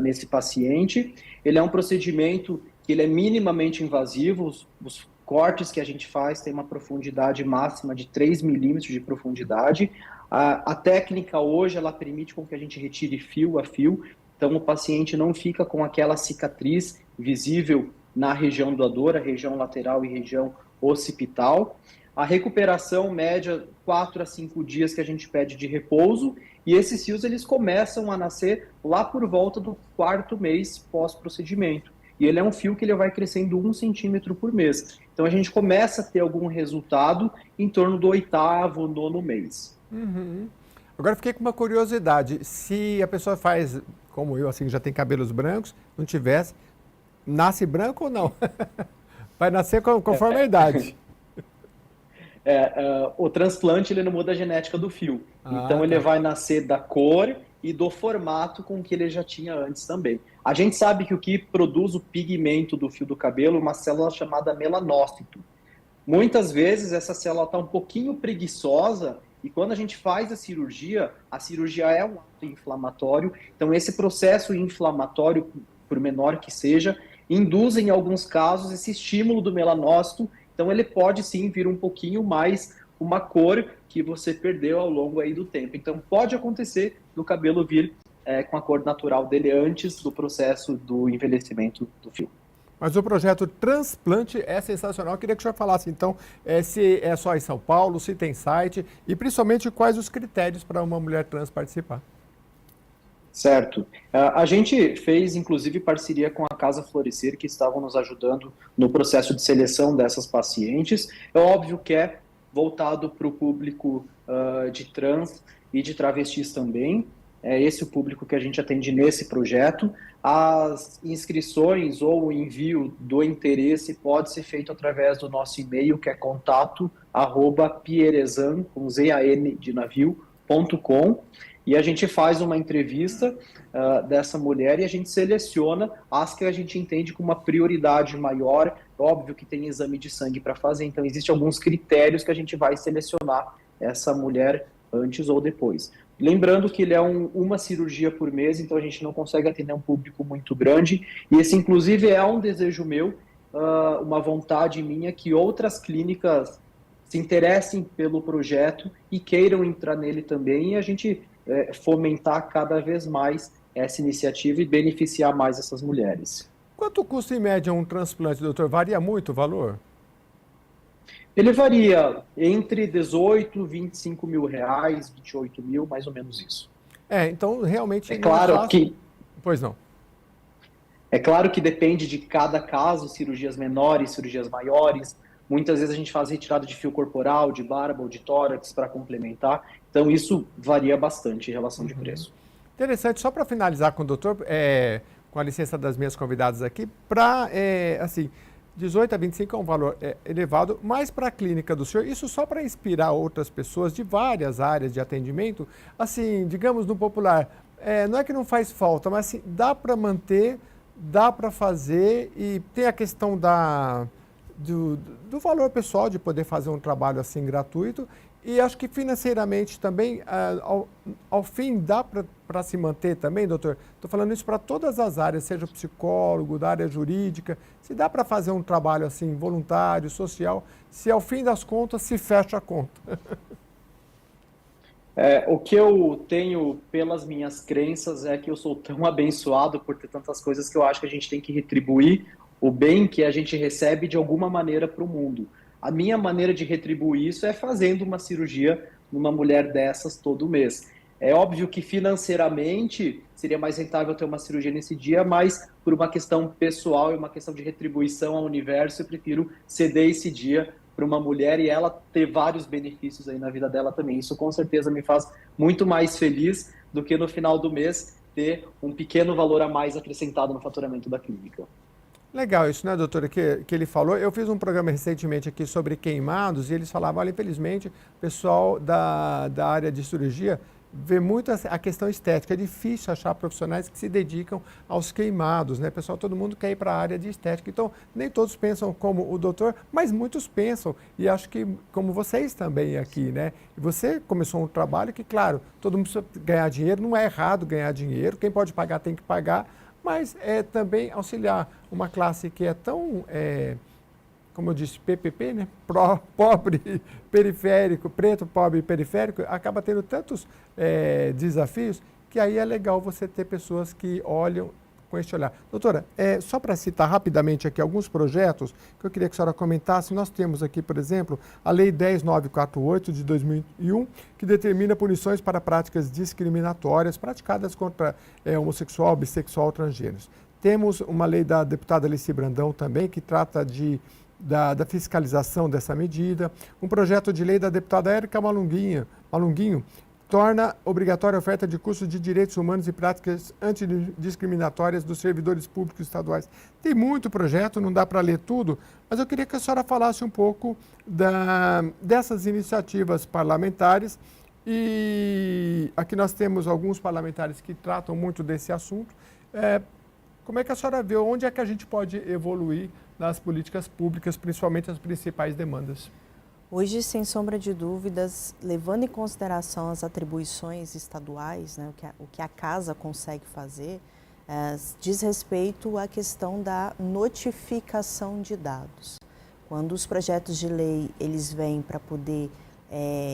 nesse paciente. Ele é um procedimento que ele é minimamente invasivo, os cortes que a gente faz têm uma profundidade máxima de 3 milímetros de profundidade. A técnica hoje, ela permite com que a gente retire fio a fio, então o paciente não fica com aquela cicatriz visível na região doadora, região lateral e região occipital. A recuperação média 4 a 5 dias que a gente pede de repouso, e esses fios eles começam a nascer lá por volta do 4º mês pós-procedimento. E ele é um fio que ele vai crescendo 1 centímetro por mês. Então a gente começa a ter algum resultado em torno do 8º, 9º mês. Uhum. Agora fiquei com uma curiosidade, se a pessoa faz, como eu, assim, já tem cabelos brancos, não tivesse, nasce branco ou não? Vai nascer conforme a idade. O transplante ele não muda a genética do fio. Então ele vai nascer da cor e do formato com que ele já tinha antes também. A gente sabe que o que produz o pigmento do fio do cabelo é uma célula chamada melanócito. Muitas vezes essa célula está um pouquinho preguiçosa e quando a gente faz a cirurgia é um ato inflamatório. Então esse processo inflamatório, por menor que seja, induz em alguns casos esse estímulo do melanócito. Então ele pode sim vir um pouquinho mais uma cor que você perdeu ao longo aí do tempo. Então pode acontecer do cabelo vir com a cor natural dele antes do processo do envelhecimento do fio. Mas o projeto Transplante é sensacional. Eu queria que o senhor falasse, então, se é só em São Paulo, se tem site e, principalmente, quais os critérios para uma mulher trans participar. Certo. A gente fez, inclusive, parceria com a Casa Florescer, que estavam nos ajudando no processo de seleção dessas pacientes. É óbvio que é voltado para o público de trans e de travestis também. É esse o público que a gente atende nesse projeto. As inscrições ou o envio do interesse pode ser feito através do nosso e-mail, que é contato@pierezan, com Z-A-N de navio.com. E a gente faz uma entrevista dessa mulher e a gente seleciona as que a gente entende com uma prioridade maior. Óbvio que tem exame de sangue para fazer, então existem alguns critérios que a gente vai selecionar essa mulher antes ou depois. Lembrando que ele é uma cirurgia por mês, então a gente não consegue atender um público muito grande. E esse, inclusive, é um desejo meu, uma vontade minha, que outras clínicas se interessem pelo projeto e queiram entrar nele também, e a gente fomentar cada vez mais essa iniciativa e beneficiar mais essas mulheres. Quanto custa, em média, um transplante, doutor? Varia muito o valor? Ele varia entre 18, 25 mil reais, 28 mil, mais ou menos isso. Então realmente... É claro que... Pois não. É claro que depende de cada caso, cirurgias menores, cirurgias maiores. Muitas vezes a gente faz retirada de fio corporal, de barba ou de tórax para complementar. Então isso varia bastante em relação de preço. Interessante. Só para finalizar com o doutor, com a licença das minhas convidadas aqui, para, assim... 18 a 25 é um valor elevado, mas para a clínica do senhor, isso só para inspirar outras pessoas de várias áreas de atendimento, assim, digamos no popular, não é que não faz falta, mas assim, dá para manter, dá para fazer e tem a questão do valor pessoal de poder fazer um trabalho assim gratuito e acho que financeiramente também, ao fim, dá para se manter também, doutor? Estou falando isso para todas as áreas, seja psicólogo, da área jurídica, se dá para fazer um trabalho assim voluntário, social, se ao fim das contas se fecha a conta. O que eu tenho pelas minhas crenças é que eu sou tão abençoado por ter tantas coisas que eu acho que a gente tem que retribuir o bem que a gente recebe de alguma maneira para o mundo. A minha maneira de retribuir isso é fazendo uma cirurgia numa mulher dessas todo mês. É óbvio que financeiramente seria mais rentável ter uma cirurgia nesse dia, mas por uma questão pessoal e uma questão de retribuição ao universo, eu prefiro ceder esse dia para uma mulher e ela ter vários benefícios aí na vida dela também. Isso com certeza me faz muito mais feliz do que no final do mês ter um pequeno valor a mais acrescentado no faturamento da clínica. Legal isso, né, doutora, que ele falou. Eu fiz um programa recentemente aqui sobre queimados e eles falavam, olha, infelizmente, o pessoal da área de cirurgia vê muito a questão estética. É difícil achar profissionais que se dedicam aos queimados, né? Pessoal, todo mundo quer ir para a área de estética. Então, nem todos pensam como o doutor, mas muitos pensam. E acho que, como vocês também aqui, né? E você começou um trabalho que, claro, todo mundo precisa ganhar dinheiro, não é errado ganhar dinheiro, quem pode pagar tem que pagar, mas é também auxiliar uma classe que é tão, como eu disse, PPP, né? Pobre, periférico, preto, pobre, periférico, acaba tendo tantos desafios que aí é legal você ter pessoas que olham com este olhar. Doutora, só para citar rapidamente aqui alguns projetos que eu queria que a senhora comentasse, nós temos aqui, por exemplo, a Lei 10.948 de 2001, que determina punições para práticas discriminatórias praticadas contra homossexual, bissexual, transgêneros. Temos uma lei da deputada Alice Brandão também, que trata da fiscalização dessa medida. Um projeto de lei da deputada Érica Malunguinho torna obrigatória a oferta de cursos de direitos humanos e práticas antidiscriminatórias dos servidores públicos estaduais. Tem muito projeto, não dá para ler tudo, mas eu queria que a senhora falasse um pouco dessas iniciativas parlamentares. E aqui nós temos alguns parlamentares que tratam muito desse assunto. Como é que a senhora vê, onde é que a gente pode evoluir nas políticas públicas, principalmente as principais demandas? Hoje, sem sombra de dúvidas, levando em consideração as atribuições estaduais, né, o que a casa consegue fazer, diz respeito à questão da notificação de dados. Quando os projetos de lei eles vêm para poder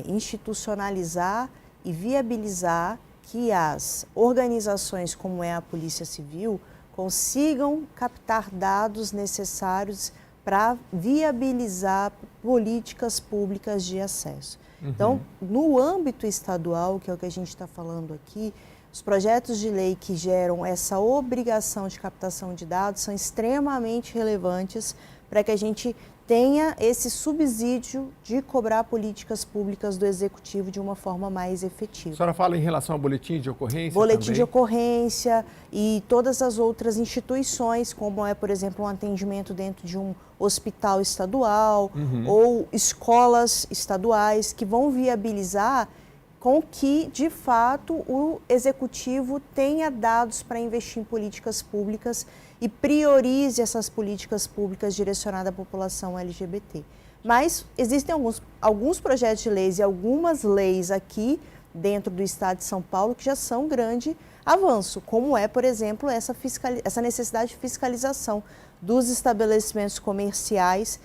institucionalizar e viabilizar que as organizações como é a Polícia Civil consigam captar dados necessários para viabilizar políticas públicas de acesso. Então, no âmbito estadual, que é o que a gente está falando aqui, os projetos de lei que geram essa obrigação de captação de dados são extremamente relevantes para que a gente tenha esse subsídio de cobrar políticas públicas do Executivo de uma forma mais efetiva. A senhora fala em relação ao boletim de ocorrência Boletim também? de ocorrência e todas as outras instituições, como é, por exemplo, um atendimento dentro de um hospital estadual ou escolas estaduais que vão viabilizar com que, de fato, o Executivo tenha dados para investir em políticas públicas e priorize essas políticas públicas direcionadas à população LGBT. Mas existem alguns projetos de leis e algumas leis aqui dentro do Estado de São Paulo que já são grande avanço, como é, por exemplo, essa necessidade de fiscalização dos estabelecimentos comerciais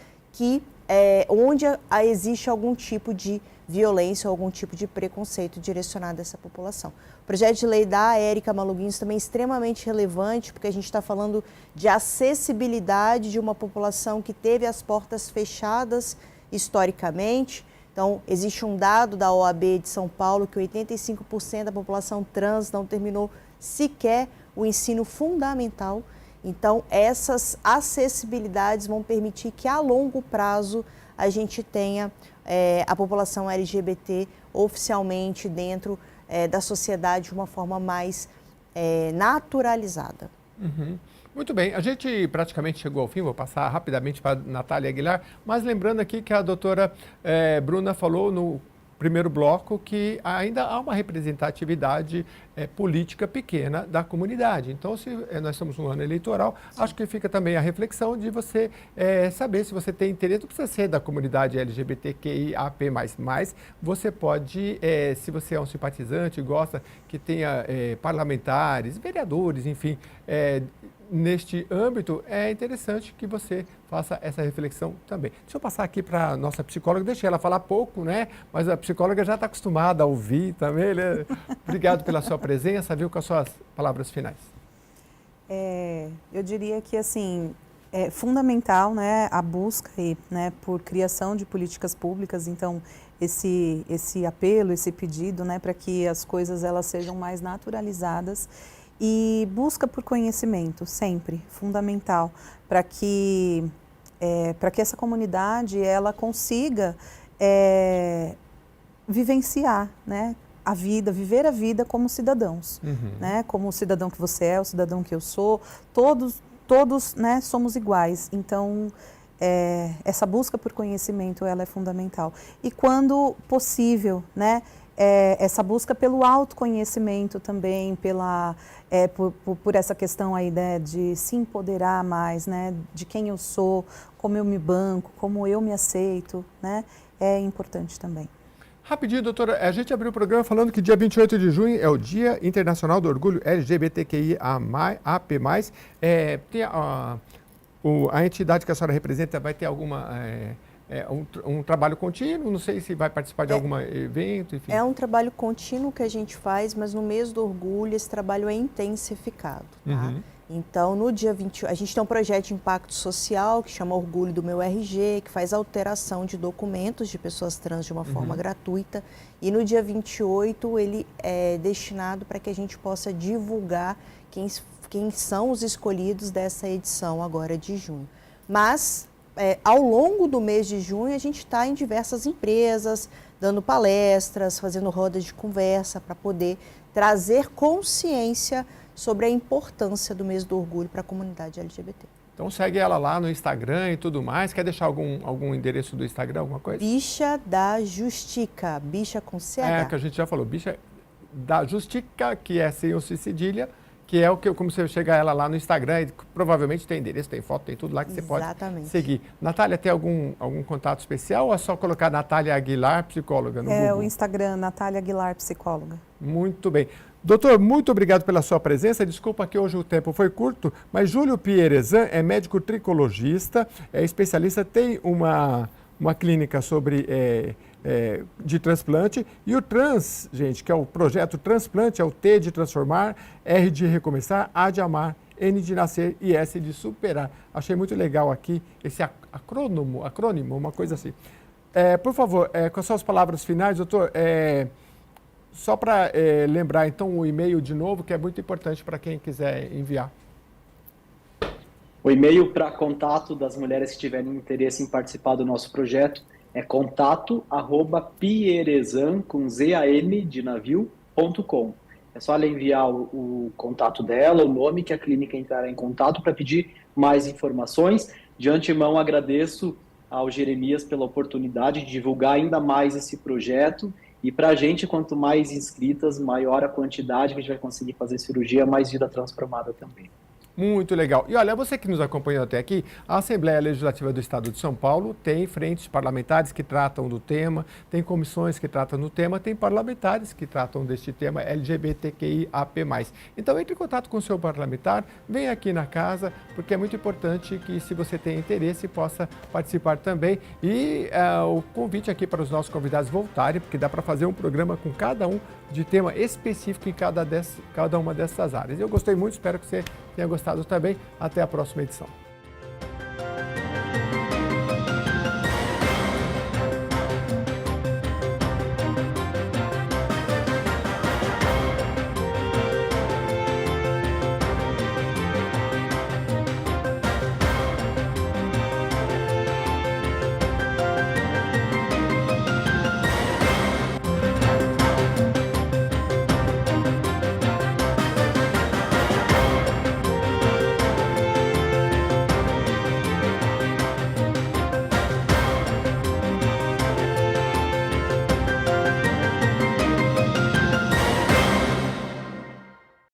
onde existe algum tipo de violência ou algum tipo de preconceito direcionado a essa população. O projeto de lei da Érica Malugins também é extremamente relevante, porque a gente está falando de acessibilidade de uma população que teve as portas fechadas historicamente. Então, existe um dado da OAB de São Paulo que 85% da população trans não terminou sequer o ensino fundamental. Então, essas acessibilidades vão permitir que, a longo prazo, a gente tenha a população LGBT oficialmente dentro da sociedade de uma forma mais naturalizada. Muito bem, a gente praticamente chegou ao fim, vou passar rapidamente para a Natália Aguilar, mas lembrando aqui que a doutora Bruna falou no primeiro bloco que ainda há uma representatividade política pequena da comunidade. Então, se nós estamos num ano eleitoral, acho que fica também a reflexão de você saber se você tem interesse, não precisa ser da comunidade LGBTQIAP+, mas você pode, se você é um simpatizante, gosta que tenha parlamentares, vereadores, enfim, neste âmbito, é interessante que você faça essa reflexão também. Deixa eu passar aqui para a nossa psicóloga, deixei ela falar pouco, né? Mas a psicóloga já está acostumada a ouvir também, né? Obrigado pela sua presença, viu, com as suas palavras finais. Eu diria que, assim, é fundamental, né, a busca aí, né, por criação de políticas públicas. Então, esse apelo, esse pedido, né, para que as coisas elas sejam mais naturalizadas. E busca por conhecimento, sempre, fundamental, para que essa comunidade ela consiga vivenciar, né, a vida, viver a vida como cidadãos, né, como o cidadão que você é, o cidadão que eu sou, todos, né, somos iguais. Então, essa busca por conhecimento ela é fundamental. E quando possível, né, essa busca pelo autoconhecimento também, por essa questão aí, né, de se empoderar mais, né, de quem eu sou, como eu me banco, como eu me aceito, né, é importante também. Rapidinho, doutora, a gente abriu o programa falando que dia 28 de junho é o Dia Internacional do Orgulho LGBTQIAP+. Tem a entidade que a senhora representa vai ter alguma... um trabalho contínuo, não sei se vai participar de algum evento, enfim. É um trabalho contínuo que a gente faz, mas no mês do orgulho esse trabalho é intensificado, tá? Então, no dia 28, a gente tem um projeto de impacto social que chama Orgulho do Meu RG, que faz alteração de documentos de pessoas trans de uma forma gratuita. E no dia 28 ele é destinado para que a gente possa divulgar quem são os escolhidos dessa edição agora de junho. Mas ao longo do mês de junho, a gente está em diversas empresas, dando palestras, fazendo rodas de conversa para poder trazer consciência sobre a importância do mês do orgulho para a comunidade LGBT. Então segue ela lá no Instagram e tudo mais. Quer deixar algum endereço do Instagram, alguma coisa? Bicha da Justica, bicha com CH. Que a gente já falou, Bicha da Justica, que é sem o C cedilha, que é como você chegar ela lá no Instagram, e provavelmente tem endereço, tem foto, tem tudo lá que você pode seguir. Natália, tem algum contato especial ou é só colocar Natália Aguilar, psicóloga, no Google? O Instagram, Natália Aguilar, psicóloga. Muito bem. Doutor, muito obrigado pela sua presença. Desculpa que hoje o tempo foi curto, mas Júlio Pierezan é médico tricologista, é especialista, tem uma clínica sobre... de transplante, e o TRANS, gente, que é o projeto Transplante, é o T de transformar, R de recomeçar, A de amar N de nascer e S de superar. Achei muito legal aqui esse acrônimo, uma coisa assim. Por favor, com as suas palavras finais, doutor, só para lembrar então o e-mail de novo, que é muito importante para quem quiser enviar. O e-mail para contato das mulheres que tiverem interesse em participar do nosso projeto é contato@pierezan.com. É só ela enviar o contato dela, o nome, que a clínica entrará em contato para pedir mais informações. De antemão, agradeço ao Jeremias pela oportunidade de divulgar ainda mais esse projeto. E para a gente, quanto mais inscritas, maior a quantidade que a gente vai conseguir fazer cirurgia, mais vida transformada também. Muito legal. E olha, você que nos acompanhou até aqui, a Assembleia Legislativa do Estado de São Paulo tem frentes parlamentares que tratam do tema, tem comissões que tratam do tema, tem parlamentares que tratam deste tema LGBTQIAP+. Então entre em contato com o seu parlamentar, venha aqui na casa, porque é muito importante que, se você tem interesse, possa participar também. E o convite aqui para os nossos convidados voltarem, porque dá para fazer um programa com cada um de tema específico em cada uma dessas áreas. Eu gostei muito, espero que você tenha gostado também. Até a próxima edição.